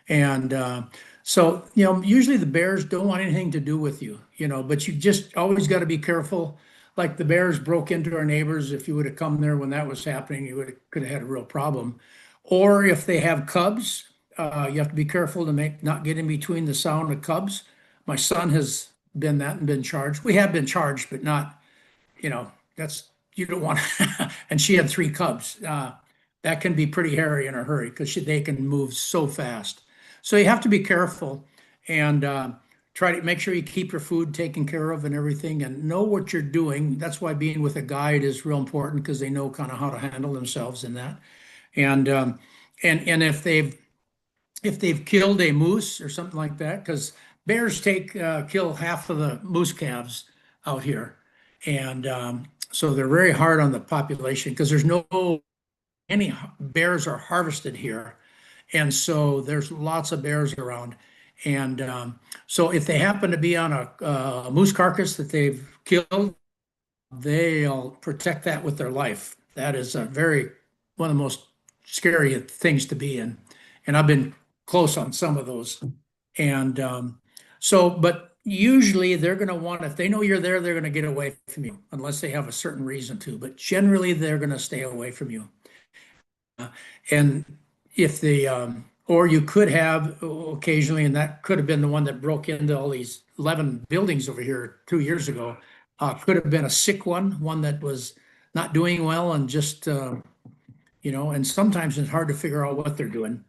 And so, usually the bears don't want anything to do with you, but you just always got to be careful. Like the bears broke into our neighbors. If you would have come there when that was happening, could have had a real problem. Or if they have cubs, you have to be careful to not get in between the sow and the cubs. My son has been that and been charged. We have been charged, but not, that's, you don't want, and she had 3 cubs. That can be pretty hairy in a hurry because they can move so fast. So you have to be careful and try to make sure you keep your food taken care of and everything and know what you're doing. That's why being with a guide is real important because they know kind of how to handle themselves in that. And and if they've killed a moose or something like that, because bears kill half of the moose calves out here, and so they're very hard on the population because there's no any bears are harvested here, and so there's lots of bears around, and so if they happen to be on a moose carcass that they've killed, they'll protect that with their life. That is one of the most scary things to be in. And I've been close on some of those. And but usually they're going to want, if they know you're there, they're going to get away from you unless they have a certain reason to. But generally, they're going to stay away from you. And if or you could have occasionally, and that could have been the one that broke into all these 11 buildings over here 2 years ago, could have been a sick one that was not doing well and just, and sometimes it's hard to figure out what they're doing.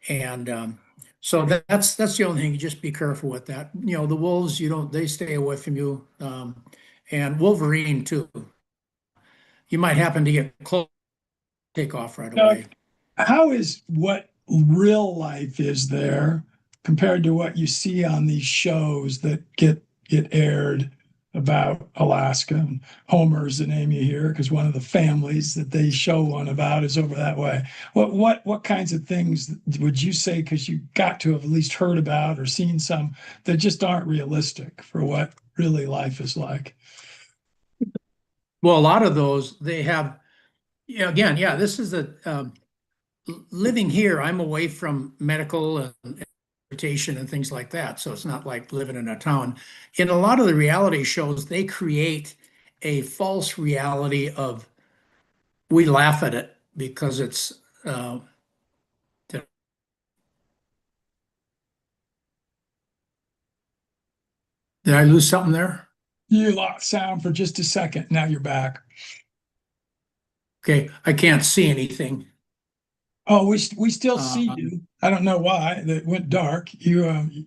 And so that's the only thing. You just be careful with that. The wolves, they stay away from you. And Wolverine too. You might happen to get close, take off right away. How is what real life is there compared to what you see on these shows that get aired about Alaska? And Homer's the name you hear because one of the families that they show one about is over that way. What kinds of things would you say, because you got to have at least heard about or seen some that just aren't realistic for what really life is like? Well, a lot of those they have. Again, this is living here. I'm away from medical and transportation and things like that, so it's not like living in a town. In a lot of the reality shows, they create a false reality of, we laugh at it because it's did I lose something there? You lost sound for just a second. Now you're back. Okay, I can't see anything. Oh, we still see you. I don't know why that went dark.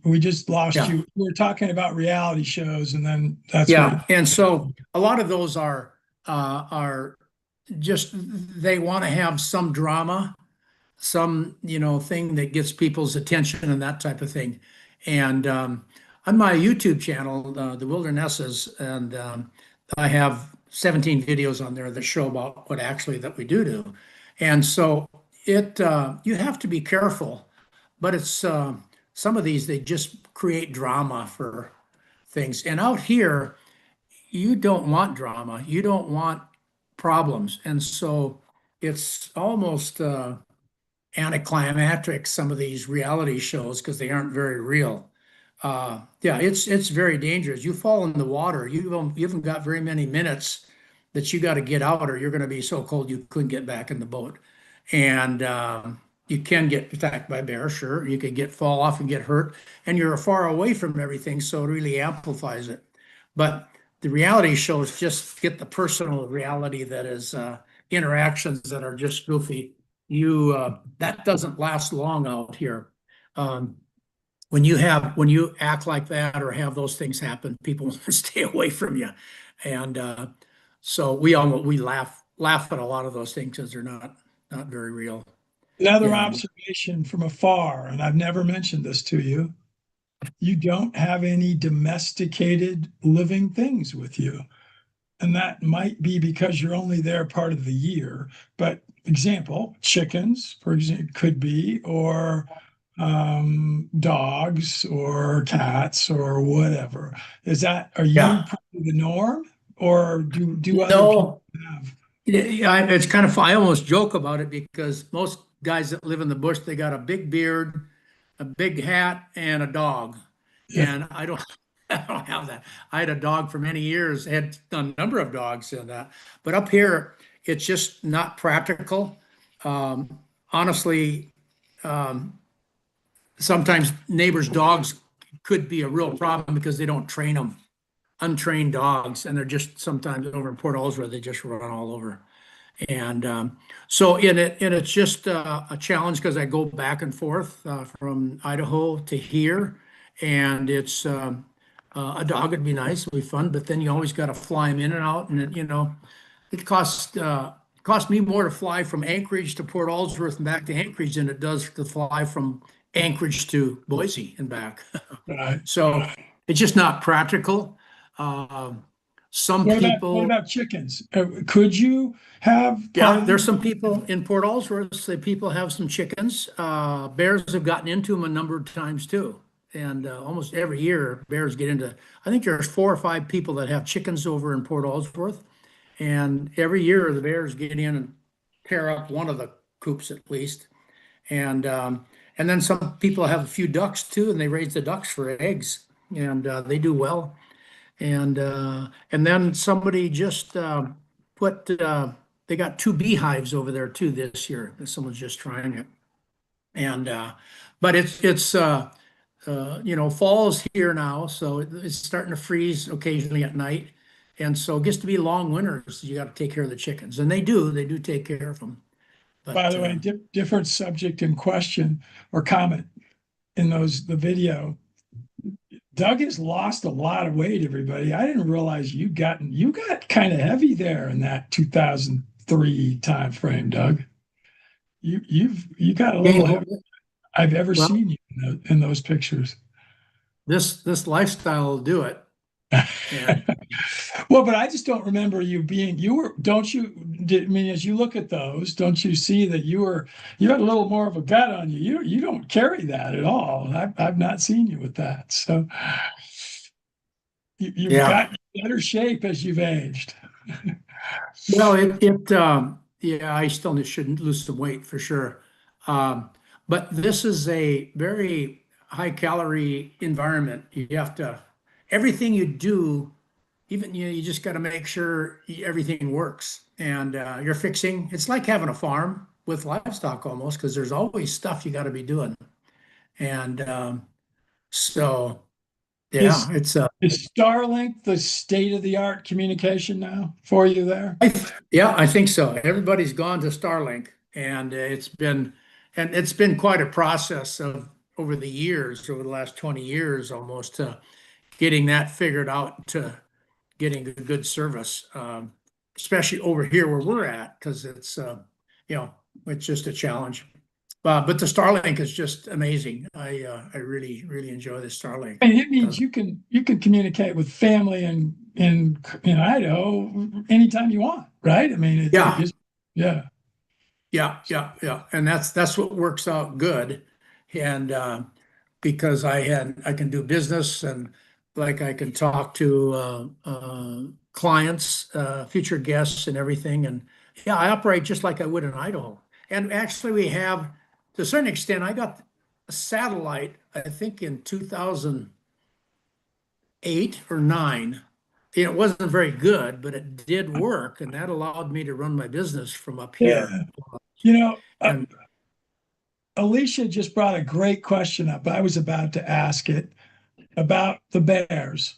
We just lost you. We were talking about reality shows, and then that's and so a lot of those are just, they want to have some drama, some thing that gets people's attention and that type of thing. And on my YouTube channel, the Wildernesses, and I have 17 videos on there that show about what actually that we do. And so you have to be careful, but it's some of these, they just create drama for things. And out here, you don't want drama, you don't want problems, and so it's almost anticlimactic, some of these reality shows, because they aren't very real. It's very dangerous. You fall in the water, you haven't got very many minutes that you got to get out, or you're going to be so cold you couldn't get back in the boat. And you can get attacked by bears, sure. You could fall off and get hurt, and you're far away from everything, so it really amplifies it. But the reality shows just get the personal reality that is interactions that are just goofy. That doesn't last long out here. When you act like that or have those things happen, people want to stay away from you. And so we laugh at a lot of those things because they're not very real. Another observation from afar, and I've never mentioned this to you. You don't have any domesticated living things with you. And that might be because you're only there part of the year. But example, chickens, for example, could be, or dogs or cats or whatever. Are you the norm? or do other people No, have? it's kind of, I almost joke about it because most guys that live in the bush, they got a big beard, a big hat, and a dog. Yeah. And I don't, I don't have that. I had a dog for many years, had a number of dogs and that, but up here, it's just not practical. Honestly, sometimes neighbors' dogs could be a real problem because they don't train them. Untrained dogs, and they're just sometimes over in Port Ellsworth, they just run all over. And so and it's just a challenge because I go back and forth from Idaho to here, and it's a dog would be nice, would be fun, but then you always got to fly them in and out, and it costs me more to fly from Anchorage to Port Ellsworth and back to Anchorage than it does to fly from Anchorage to Boise and back. Right. So it's just not practical. Some What people. about chickens? Could you have Yeah, there's some people in Port Ellsworth, say people have some chickens. Bears have gotten into them a number of times too. And almost every year bears get into, I think there's 4 or 5 people that have chickens over in Port Ellsworth. And every year the bears get in and tear up one of the coops at least. And then some people have a few ducks too, and they raise the ducks for eggs, and they do well. And then somebody just put they got 2 beehives over there too this year. Someone's just trying it, and but it's fall's here now, so it's starting to freeze occasionally at night, and so it gets to be long winters. You got to take care of the chickens, and they do take care of them. But by the way, different subject in question or comment in the video. Doug has lost a lot of weight, everybody. I didn't realize you got kind of heavy there in that 2003 time frame, Doug. You got a little heavy. I've ever seen you in those pictures. This lifestyle will do it. Yeah. Well, but I just don't remember don't you, I mean, as you look at those, don't you see that you had a little more of a gut on you? You don't carry that at all. I've not seen you with that. So you've got better shape as you've aged. Well, yeah, I still shouldn't lose some weight for sure. But this is a very high calorie environment. Everything you do, even you just got to make sure everything works. And you're fixing, it's like having a farm with livestock almost, because there's always stuff you got to be doing. And so, yeah, Is Starlink the state-of-the-art communication now for you there? Yeah, I think so. Everybody's gone to Starlink, and it's been quite a process over the last 20 years almost, to getting that figured out, to getting a good service, especially over here where we're at, because it's just a challenge. But the Starlink is just amazing. I really, really enjoy the Starlink. And it means you can communicate with family in Idaho anytime you want, right? I mean, yeah. And that's what works out good. And because I can do business, and like I can talk to clients, future guests and everything. And yeah, I operate just like I would in Idaho. And actually we have, to a certain extent, I got a satellite, I think in 2008 or 9. It wasn't very good, but it did work, and that allowed me to run my business from up here. And Alicia just brought a great question up. I was about to ask it about the bears.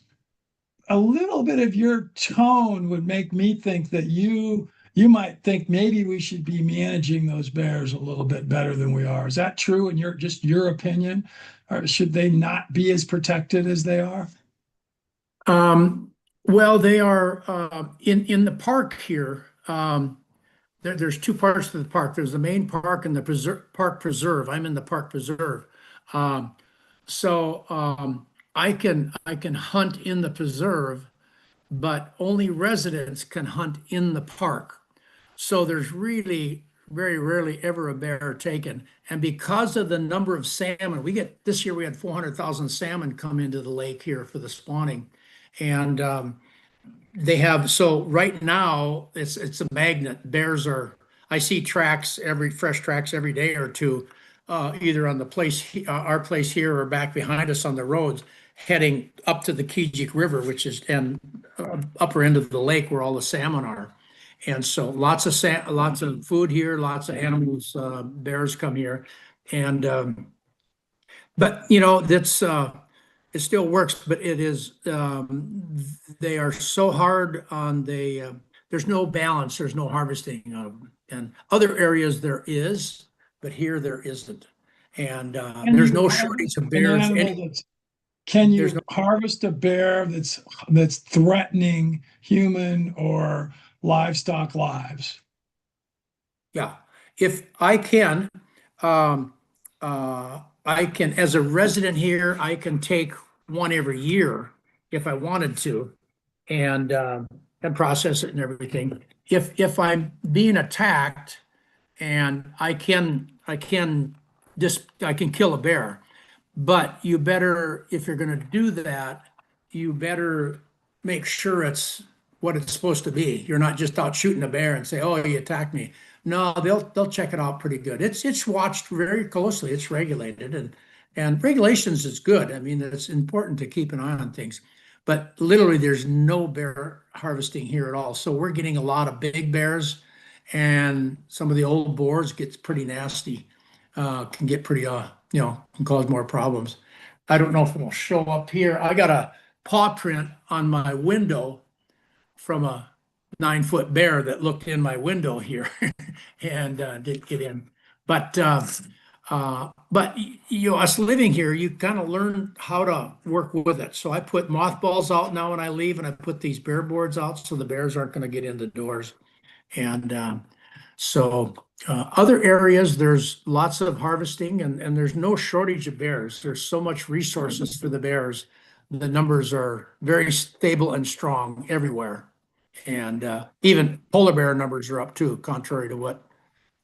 A little bit of your tone would make me think that you might think maybe we should be managing those bears a little bit better than we are. Is that true in your opinion? Or should they not be as protected as they are? Well, they are in the park here. There's 2 parts to the park. There's the main park and the park preserve. I'm in the park preserve. So I can hunt in the preserve, but only residents can hunt in the park. So there's really very rarely ever a bear taken. And because of the number of salmon, this year we had 400,000 salmon come into the lake here for the spawning. And they have, so right now, it's a magnet. I see fresh tracks every day or two, either on the our place here or back behind us on the roads, heading up to the Kijik River, which is, and upper end of the lake where all the salmon are. And so lots of food here, lots of animals, bears come here. And, but it still works, but they are so hard on there's no balance, there's no harvesting of them. And other areas there is, but here there isn't. And Can there's you no harvest shortage of an bears. animal can There's you harvest a bear that's threatening human or livestock lives? Yeah, if um, I can, as a resident here, I can take one every year if I wanted to, and process it and everything. If I'm being attacked, and I can kill a bear. But you better, if you're going to do that, you better make sure it's what it's supposed to be. You're not just out shooting a bear and say, "Oh, you attacked me." No, they'll check it out pretty good. It's watched very closely. It's regulated, and regulations is good. I mean, it's important to keep an eye on things. But literally, there's no bear harvesting here at all. So we're getting a lot of big bears, and some of the old boars gets pretty nasty. Can get pretty can cause more problems. I don't know if it'll show up here. I got a paw print on my window from a 9-foot bear that looked in my window here and didn't get in. But us living here, you kind of learn how to work with it. So I put mothballs out now when I leave, and I put these bear boards out so the bears aren't going to get in the doors. And other areas, there's lots of harvesting, and there's no shortage of bears. There's so much resources for the bears. The numbers are very stable and strong everywhere. And even polar bear numbers are up too, contrary to what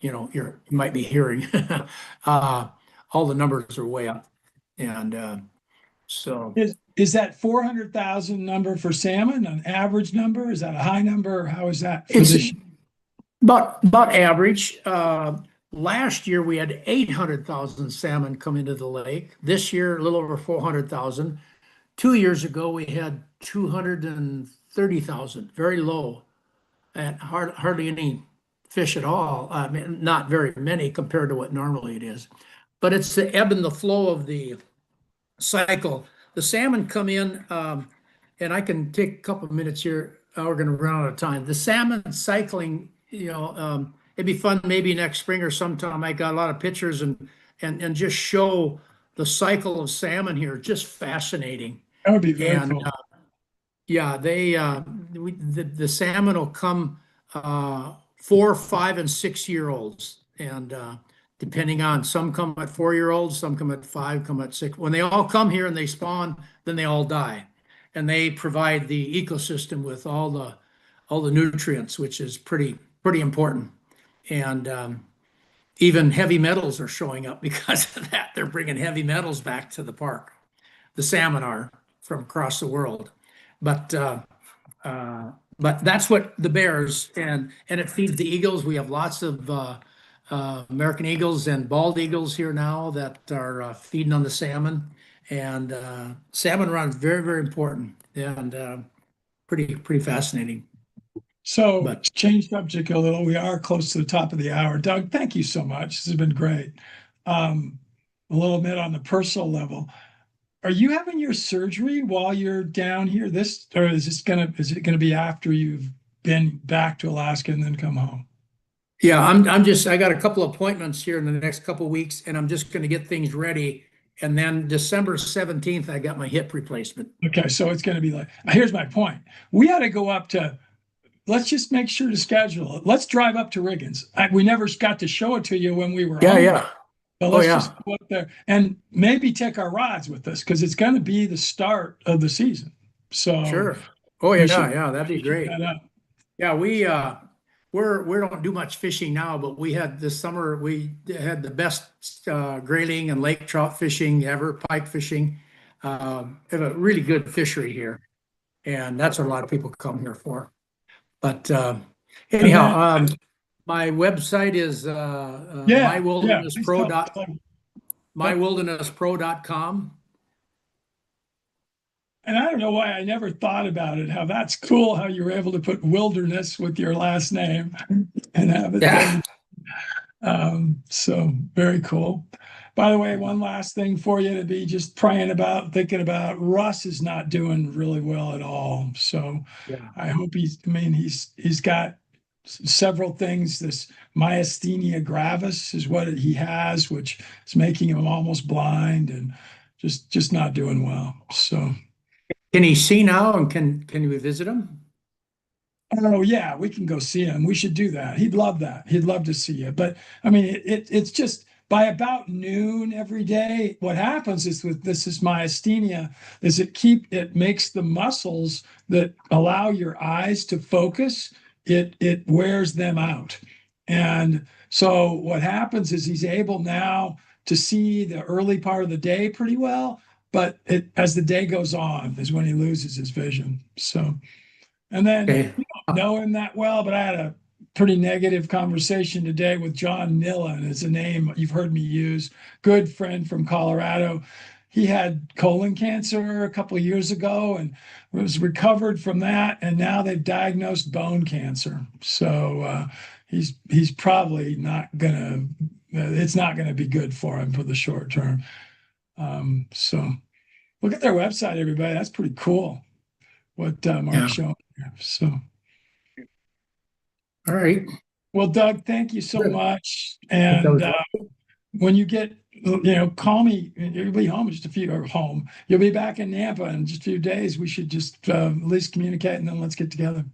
you might be hearing. All the numbers are way up. And so Is that 400,000 number for salmon an average number? Is that a high number? How is that for it's this? about average. Last year we had 800,000 salmon come into the lake. This year, a little over 400,000. 2 years ago, we had 230,000, very low, and hardly any fish at all. I mean, not very many compared to what normally it is. But it's the ebb and the flow of the cycle. The salmon come in, and I can take a couple of minutes here. We're going to run out of time. The salmon cycling, it'd be fun maybe next spring or sometime. I got a lot of pictures and just show the cycle of salmon here. Just fascinating. That would be very And cool. yeah, the salmon will come 4, 5, and 6 year olds, and depending on, some come at 4 year olds, some come at 5, come at 6. When they all come here and they spawn, then they all die, and they provide the ecosystem with all the nutrients, which is pretty important. And even heavy metals are showing up because of that. They're bringing heavy metals back to the park. The salmon are from across the world, but that's what the bears, and it feeds the eagles. We have lots of American eagles and bald eagles here now that are feeding on the salmon, and salmon run is very, very important, and pretty fascinating. So But change subject a little. We are close to the top of the hour. Doug, thank you so much. This has been great. A little bit on the personal level. Are you having your surgery while you're down here? Or is it gonna be after you've been back to Alaska and then come home? yeah, I got a couple appointments here in the next couple weeks, and I'm just going to get things ready. And then December 17th, I got my hip replacement. Okay, so it's gonna be like, here's my point. We ought to go up to, let's just make sure to schedule it. Let's drive up to Riggins. We never got to show it to you when we were Yeah, home. yeah. But Oh, let's yeah. just go up there and maybe take our rods with us, because it's going to be the start of the season. So Sure. Oh, we yeah, should yeah, that'd be keep great. that up. Yeah, we don't do much fishing now, but we had this summer, we had the best grayling and lake trout fishing ever, pike fishing. Have a really good fishery here. And that's what a lot of people come here for. But anyhow, my website is mywildernesspro.com. And I don't know why I never thought about it, how that's cool how you were able to put wilderness with your last name and have it Yeah. there. So very cool. By the way, one last thing for you to be just thinking about, Russ is not doing really well at all. So Yeah. I hope he's got several things. This myasthenia gravis is what he has, which is making him almost blind and just not doing well. So. Can he see now, and can we visit him? Oh yeah, we can go see him. We should do that. He'd love that. He'd love to see you. But I mean, it's just by about noon every day. What happens is with this is myasthenia, is it makes the muscles that allow your eyes to focus, it wears them out. And so what happens is he's able now to see the early part of the day pretty well, but as the day goes on is when he loses his vision. So, and then Okay. you don't know him that well, but I had a pretty negative conversation today with John Nillen, is a name you've heard me use, good friend from Colorado. He had colon cancer a couple of years ago and was recovered from that, and now they've diagnosed bone cancer. So he's probably not gonna. It's not going to be good for him for the short term. So look at their website, everybody. That's pretty cool. What Mark's showing here. So, All right. well, Doug, thank you so Good. much. And when you get, call me. You'll be home in just a few, or home. You'll be back in Nampa in just a few days. We should just at least communicate, and then let's get together.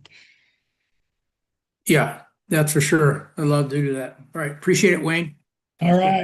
Yeah, that's for sure. I'd love to do that. All right. Appreciate it, Wayne. All right.